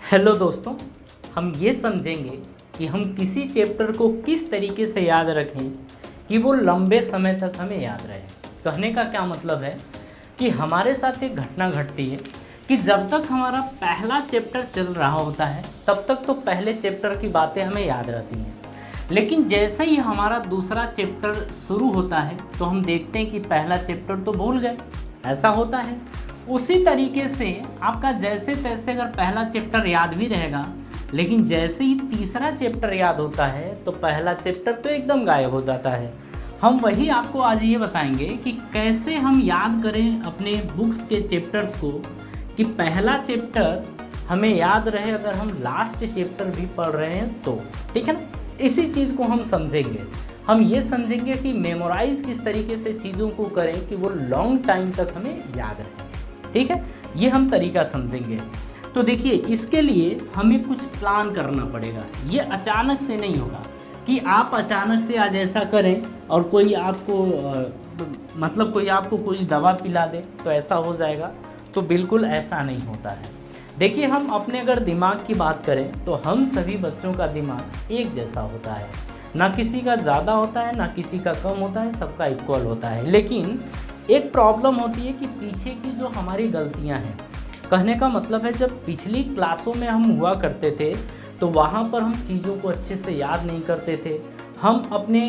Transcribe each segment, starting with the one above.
Hello दोस्तों, हम ये समझेंगे कि हम किसी चैप्टर को किस तरीके से याद रखें कि वो लंबे समय तक हमें याद रहे। कहने का क्या मतलब है कि हमारे साथ एक घटना घटती है कि जब तक हमारा पहला चैप्टर चल रहा होता है तब तक तो पहले चैप्टर की बातें हमें याद रहती हैं, लेकिन जैसे ही हमारा दूसरा चैप्टर शुरू होता है तो हम देखते हैं कि पहला चैप्टर तो भूल गए। ऐसा होता है। उसी तरीके से आपका जैसे तैसे अगर पहला चैप्टर याद भी रहेगा, लेकिन जैसे ही तीसरा चैप्टर याद होता है तो पहला चैप्टर तो एकदम गायब हो जाता है। हम वही आपको आज ये बताएंगे कि कैसे हम याद करें अपने बुक्स के चैप्टर्स को कि पहला चैप्टर हमें याद रहे अगर हम लास्ट चैप्टर भी पढ़ रहे हैं तो। ठीक है ना, इसी चीज़ को हम समझेंगे। हम ये समझेंगे कि मेमोराइज किस तरीके से चीज़ों को करें कि वो लॉन्ग टाइम तक हमें याद रहे। ठीक है, ये हम तरीका समझेंगे। तो देखिए, इसके लिए हमें कुछ प्लान करना पड़ेगा। ये अचानक से नहीं होगा कि आप अचानक से आज ऐसा करें और कोई आपको कोई दवा पिला दे तो ऐसा हो जाएगा, तो बिल्कुल ऐसा नहीं होता है। देखिए, हम अपने अगर दिमाग की बात करें तो हम सभी बच्चों का दिमाग एक जैसा होता है, ना किसी का ज़्यादा होता है ना किसी का कम होता है, सबका इक्वल होता है। लेकिन एक प्रॉब्लम होती है कि पीछे की जो हमारी गलतियां हैं, कहने का मतलब है जब पिछली क्लासों में हम हुआ करते थे तो वहाँ पर हम चीज़ों को अच्छे से याद नहीं करते थे, हम अपने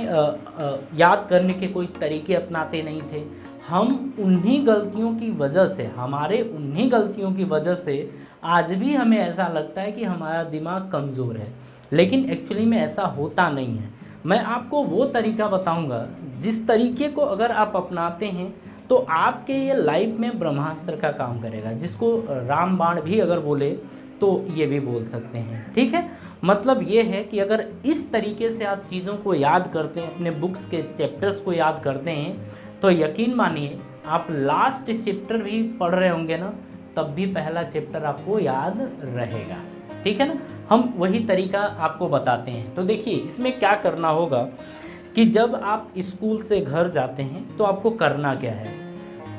याद करने के कोई तरीके अपनाते नहीं थे। हम उन्हीं गलतियों की वजह से आज भी हमें ऐसा लगता है कि हमारा दिमाग कमज़ोर है, लेकिन एक्चुअली में ऐसा होता नहीं है। मैं आपको वो तरीका बताऊंगा जिस तरीके को अगर आप अपनाते हैं तो आपके ये लाइफ में ब्रह्मास्त्र का काम करेगा, जिसको रामबाण भी अगर बोले तो ये भी बोल सकते हैं। ठीक है, मतलब ये है कि अगर इस तरीके से आप चीज़ों को याद करते हैं, अपने बुक्स के चैप्टर्स को याद करते हैं, तो यकीन मानिए आप लास्ट चैप्टर भी पढ़ रहे होंगे ना, तब भी पहला चैप्टर आपको याद रहेगा। ठीक है ना, हम वही तरीका आपको बताते हैं। तो देखिए, इसमें क्या करना होगा कि जब आप स्कूल से घर जाते हैं तो आपको करना क्या है,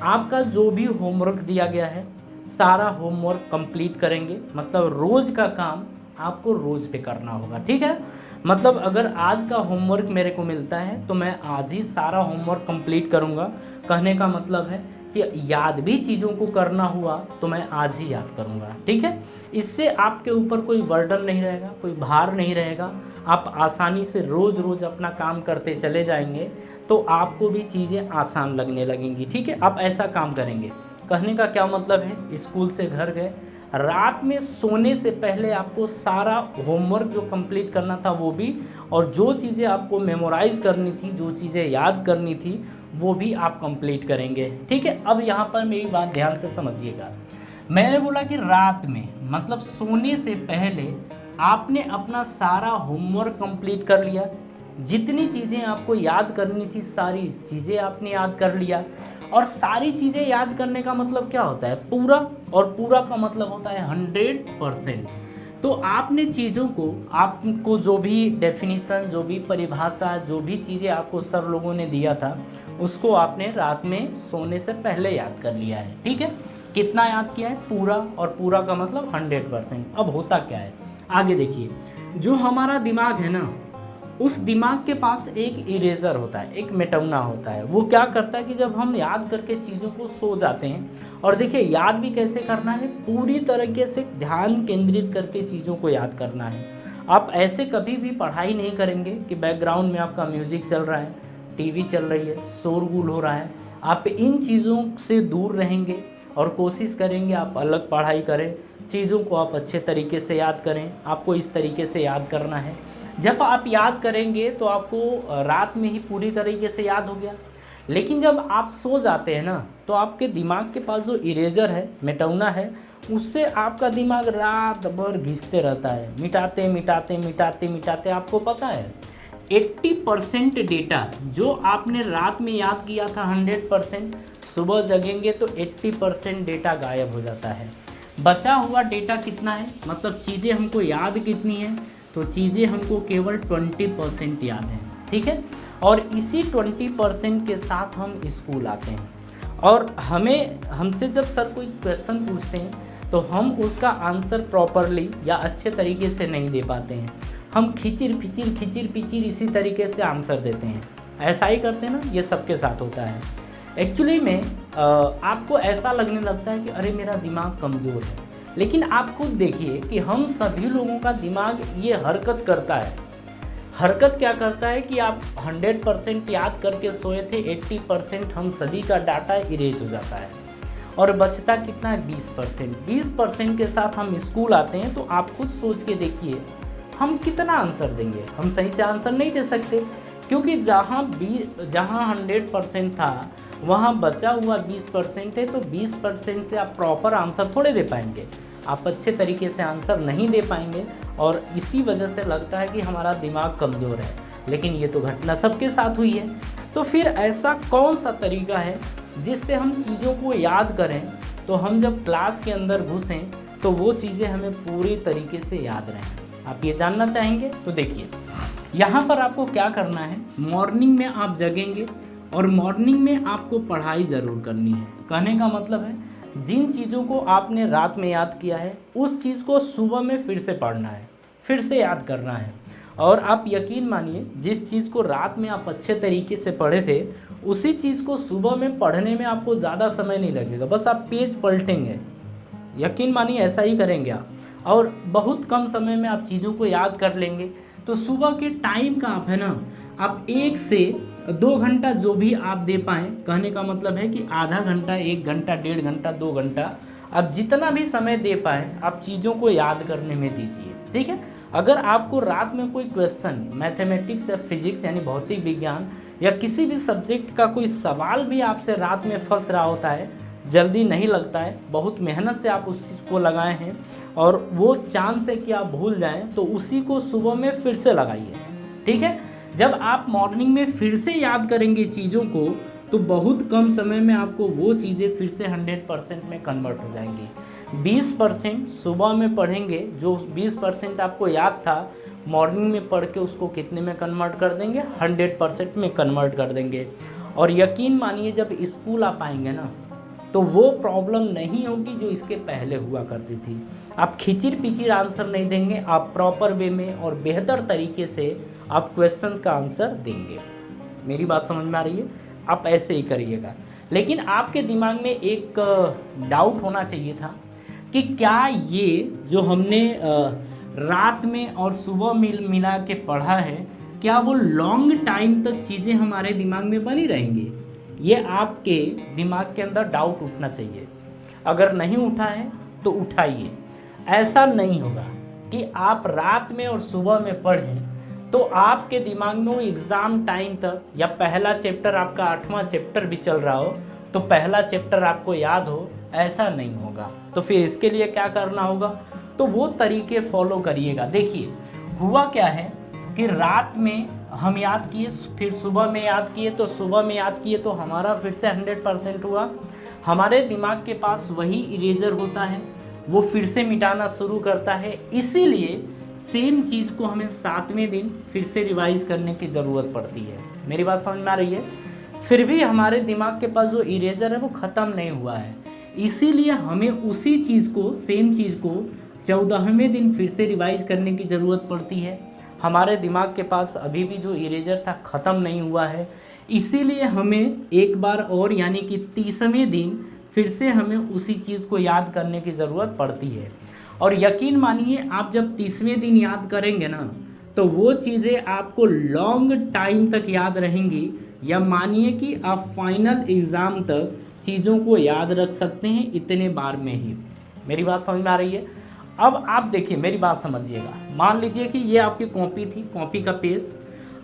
आपका जो भी होमवर्क दिया गया है सारा होमवर्क कंप्लीट करेंगे। मतलब रोज़ का काम आपको रोज़ पे करना होगा। ठीक है, मतलब अगर आज का होमवर्क मेरे को मिलता है तो मैं आज ही सारा होमवर्क कंप्लीट करूँगा। कहने का मतलब है कि याद भी चीज़ों को करना हुआ तो मैं आज ही याद करूँगा। ठीक है, इससे आपके ऊपर कोई बर्डन नहीं रहेगा, कोई भार नहीं रहेगा। आप आसानी से रोज़ रोज़ अपना काम करते चले जाएंगे तो आपको भी चीज़ें आसान लगने लगेंगी। ठीक है, आप ऐसा काम करेंगे। कहने का क्या मतलब है, स्कूल से घर गए, रात में सोने से पहले आपको सारा होमवर्क जो कंप्लीट करना था वो भी, और जो चीज़ें आपको मेमोराइज़ करनी थी, जो चीज़ें याद करनी थी वो भी आप कंप्लीट करेंगे। ठीक है, अब यहाँ पर मेरी बात ध्यान से समझिएगा। मैंने बोला कि रात में मतलब सोने से पहले आपने अपना सारा होमवर्क कंप्लीट कर लिया, जितनी चीज़ें आपको याद करनी थी सारी चीज़ें आपने याद कर लिया। और सारी चीज़ें याद करने का मतलब क्या होता है, पूरा, और पूरा का मतलब होता है 100%। तो आपने चीज़ों को, आपको जो भी डेफिनीसन, जो भी परिभाषा, जो भी चीज़ें आपको सर लोगों ने दिया था उसको आपने रात में सोने से पहले याद कर लिया है। ठीक है, कितना याद किया है, पूरा, और पूरा का मतलब 100%। अब होता क्या है, आगे देखिए, जो हमारा दिमाग है ना, उस दिमाग के पास एक इरेजर होता है, एक मिटौना होता है। वो क्या करता है कि जब हम याद करके चीज़ों को सो जाते हैं, और देखिए याद भी कैसे करना है, पूरी तरीके से ध्यान केंद्रित करके चीज़ों को याद करना है। आप ऐसे कभी भी पढ़ाई नहीं करेंगे कि बैकग्राउंड में आपका म्यूजिक चल रहा है, टीवी चल रही है, शोरगुल हो रहा है। आप इन चीज़ों से दूर रहेंगे और कोशिश करेंगे आप अलग पढ़ाई करें, चीज़ों को आप अच्छे तरीके से याद करें। आपको इस तरीके से याद करना है। जब आप याद करेंगे तो आपको रात में ही पूरी तरीके से याद हो गया, लेकिन जब आप सो जाते हैं ना तो आपके दिमाग के पास जो इरेजर है, मिटौना है, उससे आपका दिमाग रात भर घिसते रहता है, मिटाते मिटाते मिटाते मिटाते। आपको पता है 80% डेटा जो आपने रात में याद किया था 100%, सुबह जगेंगे तो 80% डेटा गायब हो जाता है। बचा हुआ डेटा कितना है, मतलब चीज़ें हमको याद कितनी हैं, तो चीज़ें हमको केवल 20% याद हैं। ठीक है, और इसी 20% के साथ हम स्कूल आते हैं, और हमसे जब सर कोई क्वेश्चन पूछते हैं तो हम उसका आंसर प्रॉपरली या अच्छे तरीके से नहीं दे पाते हैं। हम खिचिर पिचिर इसी तरीके से आंसर देते हैं। ऐसा ही करते हैं ना, ये सबके साथ होता है। एक्चुअली में आपको ऐसा लगने लगता है कि अरे मेरा दिमाग कमज़ोर है, लेकिन आप खुद देखिए कि हम सभी लोगों का दिमाग ये हरकत करता है। हरकत क्या करता है कि आप 100% याद करके सोए थे, 80% हम सभी का डाटा इरेज हो जाता है और बचता कितना है 20%। 20% के साथ हम स्कूल आते हैं, तो आप खुद सोच के देखिए हम कितना आंसर देंगे। हम सही से आंसर नहीं दे सकते, क्योंकि जहाँ 100% था वहाँ बचा हुआ 20% है, तो 20% से आप प्रॉपर आंसर थोड़े दे पाएंगे, आप अच्छे तरीके से आंसर नहीं दे पाएंगे। और इसी वजह से लगता है कि हमारा दिमाग कमज़ोर है, लेकिन ये तो घटना सबके साथ हुई है। तो फिर ऐसा कौन सा तरीका है जिससे हम चीज़ों को याद करें, तो हम जब क्लास के अंदर घुसें तो वो चीज़ें हमें पूरी तरीके से याद रहें। आप ये जानना चाहेंगे? तो देखिए यहाँ पर आपको क्या करना है। मॉर्निंग में आप जगेंगे और मॉर्निंग में आपको पढ़ाई ज़रूर करनी है। कहने का मतलब है जिन चीज़ों को आपने रात में याद किया है उस चीज़ को सुबह में फिर से पढ़ना है, फिर से याद करना है। और आप यकीन मानिए जिस चीज़ को रात में आप अच्छे तरीके से पढ़े थे उसी चीज़ को सुबह में पढ़ने में आपको ज़्यादा समय नहीं लगेगा, बस आप पेज पलटेंगे। यकीन मानिए ऐसा ही करेंगे आप, और बहुत कम समय में आप चीज़ों को याद कर लेंगे। तो सुबह के टाइम का आप है ना, आप 1 से 2 घंटा जो भी आप दे पाएँ, कहने का मतलब है कि आधा घंटा, 1 घंटा, 1.5 घंटा, 2 घंटा, आप जितना भी समय दे पाएँ आप चीज़ों को याद करने में दीजिए। ठीक है। अगर आपको रात में कोई क्वेश्चन मैथमेटिक्स या फिजिक्स यानी भौतिक विज्ञान या किसी भी सब्जेक्ट का कोई सवाल भी आपसे रात में फंस रहा होता है, जल्दी नहीं लगता है, बहुत मेहनत से आप उस चीज़ को लगाए हैं और वो चांस है कि आप भूल जाएं, तो उसी को सुबह में फिर से लगाइए। ठीक है। जब आप मॉर्निंग में फिर से याद करेंगे चीज़ों को, तो बहुत कम समय में आपको वो चीज़ें फिर से 100% में कन्वर्ट हो जाएंगी। 20% सुबह में पढ़ेंगे, जो 20% आपको याद था मॉर्निंग में पढ़ के उसको कितने में कन्वर्ट कर देंगे, 100% में कन्वर्ट कर देंगे। और यकीन मानिए जब स्कूल आप आएंगे ना, तो वो प्रॉब्लम नहीं होगी जो इसके पहले हुआ करती थी। आप खिचिर पिचिर आंसर नहीं देंगे, आप प्रॉपर वे में और बेहतर तरीके से आप क्वेश्चंस का आंसर देंगे। मेरी बात समझ में आ रही है? आप ऐसे ही करिएगा। लेकिन आपके दिमाग में एक डाउट होना चाहिए था कि क्या ये जो हमने रात में और सुबह मिला के पढ़ा है, क्या वो लॉन्ग टाइम तक चीज़ें हमारे दिमाग में बनी रहेंगी? ये आपके दिमाग के अंदर डाउट उठना चाहिए। अगर नहीं उठा है तो उठाइए। ऐसा नहीं होगा कि आप रात में और सुबह में पढ़ें तो आपके दिमाग में वो एग्ज़ाम टाइम तक, या पहला चैप्टर आपका 8वां चैप्टर भी चल रहा हो तो पहला चैप्टर आपको याद हो, ऐसा नहीं होगा। तो फिर इसके लिए क्या करना होगा? तो वो तरीके फॉलो करिएगा। देखिए हुआ क्या है कि रात में हम याद किए, फिर सुबह में याद किए, तो सुबह में याद किए तो हमारा फिर से 100% हुआ। हमारे दिमाग के पास वही इरेजर होता है, वो फिर से मिटाना शुरू करता है। इसीलिए सेम चीज़ को हमें 7वें दिन फिर से रिवाइज करने की ज़रूरत पड़ती है। मेरी बात समझ में आ रही है? फिर भी हमारे दिमाग के पास जो इरेजर है वो ख़त्म नहीं हुआ है, इसीलिए हमें उसी चीज़ को, सेम चीज़ को 14वें दिन फिर से रिवाइज करने की ज़रूरत पड़ती है। हमारे दिमाग के पास अभी भी जो इरेजर था ख़त्म नहीं हुआ है, इसीलिए हमें एक बार और यानी कि 30वें दिन फिर से हमें उसी चीज़ को याद करने की ज़रूरत पड़ती है। और यकीन मानिए आप जब 30वें दिन याद करेंगे ना, तो वो चीज़ें आपको लॉन्ग टाइम तक याद रहेंगी, या मानिए कि आप फाइनल एग्ज़ाम तक चीज़ों को याद रख सकते हैं इतने बार में ही। मेरी बात समझ में आ रही है? अब आप देखिए, मेरी बात समझिएगा। मान लीजिए कि ये आपकी कॉपी थी, कॉपी का पेज।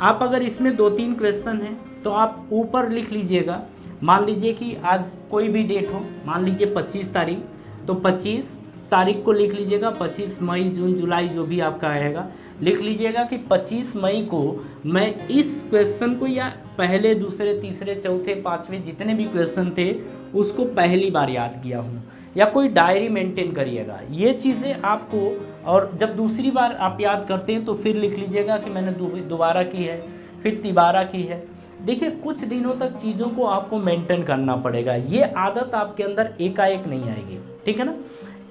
आप अगर इसमें 2-3 क्वेश्चन हैं तो आप ऊपर लिख लीजिएगा। मान लीजिए कि आज कोई भी डेट हो, मान लीजिए 25 तारीख, तो 25 तारीख को लिख लीजिएगा। 25 मई, जून, जुलाई जो भी आपका आएगा, लिख लीजिएगा कि 25 मई को मैं इस क्वेश्चन को, या पहले, दूसरे, तीसरे, चौथे, 5वें जितने भी क्वेश्चन थे उसको पहली बार याद किया हूँ। या कोई डायरी मेंटेन करिएगा। ये चीज़ें आपको, और जब दूसरी बार आप याद करते हैं तो फिर लिख लीजिएगा कि मैंने दोबारा की है, फिर तिबारा की है। देखिए कुछ दिनों तक चीज़ों को आपको मेंटेन करना पड़ेगा। ये आदत आपके अंदर एकाएक नहीं आएगी, ठीक है ना।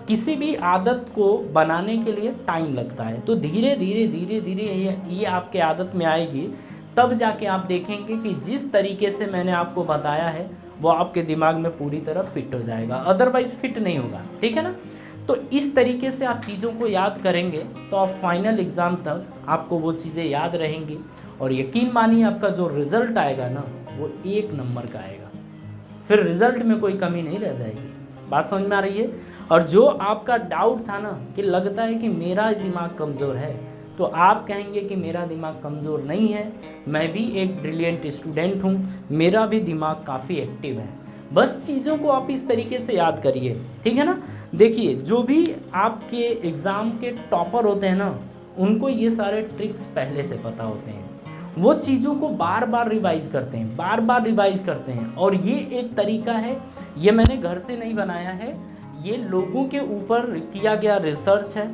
किसी भी आदत को बनाने के लिए टाइम लगता है। तो धीरे धीरे धीरे धीरे ये आपके आदत में आएगी, तब जाके आप देखेंगे कि जिस तरीके से मैंने आपको बताया है वो आपके दिमाग में पूरी तरह फिट हो जाएगा, अदरवाइज फिट नहीं होगा। ठीक है ना। तो इस तरीके से आप चीज़ों को याद करेंगे तो आप फाइनल एग्ज़ाम तक आपको वो चीज़ें याद रहेंगी, और यकीन मानिए आपका जो रिज़ल्ट आएगा ना वो 1 नंबर का आएगा। फिर रिज़ल्ट में कोई कमी नहीं रह जाएगी। बात समझ में आ रही है। और जो आपका डाउट था ना कि लगता है कि मेरा दिमाग कमज़ोर है, तो आप कहेंगे कि मेरा दिमाग कमज़ोर नहीं है, मैं भी एक ब्रिलियंट स्टूडेंट हूँ, मेरा भी दिमाग काफ़ी एक्टिव है। बस चीज़ों को आप इस तरीके से याद करिए। ठीक है ना। देखिए, जो भी आपके एग्ज़ाम के टॉपर होते हैं ना, उनको ये सारे ट्रिक्स पहले से पता होते हैं। वो चीज़ों को बार बार रिवाइज करते हैं, बार बार रिवाइज करते हैं। और ये एक तरीका है, ये मैंने घर से नहीं बनाया है, ये लोगों के ऊपर किया गया रिसर्च है।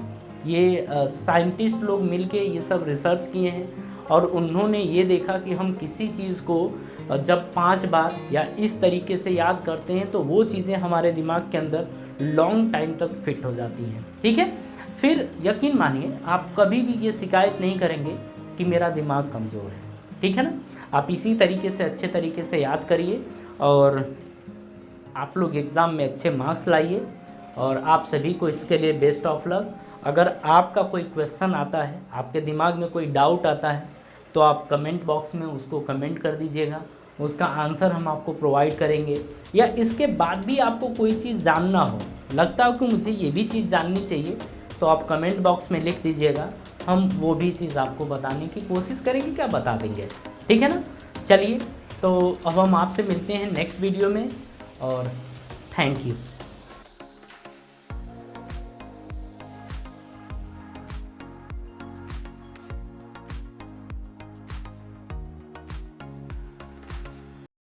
ये साइंटिस्ट लोग मिलके ये सब रिसर्च किए हैं, और उन्होंने ये देखा कि हम किसी चीज़ को जब 5 बार या इस तरीके से याद करते हैं तो वो चीज़ें हमारे दिमाग के अंदर लॉन्ग टाइम तक फिट हो जाती हैं। ठीक है। फिर यकीन मानिए आप कभी भी ये शिकायत नहीं करेंगे कि मेरा दिमाग कमज़ोर है। ठीक है ना। आप इसी तरीके से अच्छे तरीके से याद करिए, और आप लोग एग्ज़ाम में अच्छे मार्क्स लाइए, और आप सभी को इसके लिए बेस्ट ऑफ लक। अगर आपका कोई क्वेश्चन आता है, आपके दिमाग में कोई डाउट आता है, तो आप कमेंट बॉक्स में उसको कमेंट कर दीजिएगा, उसका आंसर हम आपको प्रोवाइड करेंगे। या इसके बाद भी आपको कोई चीज़ जानना हो, लगता हो कि मुझे ये भी चीज़ जाननी चाहिए, तो आप कमेंट बॉक्स में लिख दीजिएगा, हम वो भी चीज़ आपको बताने की कोशिश करेंगे, क्या बता देंगे। ठीक है ना। चलिए, तो अब हम आपसे मिलते हैं नेक्स्ट वीडियो में, और थैंक यू।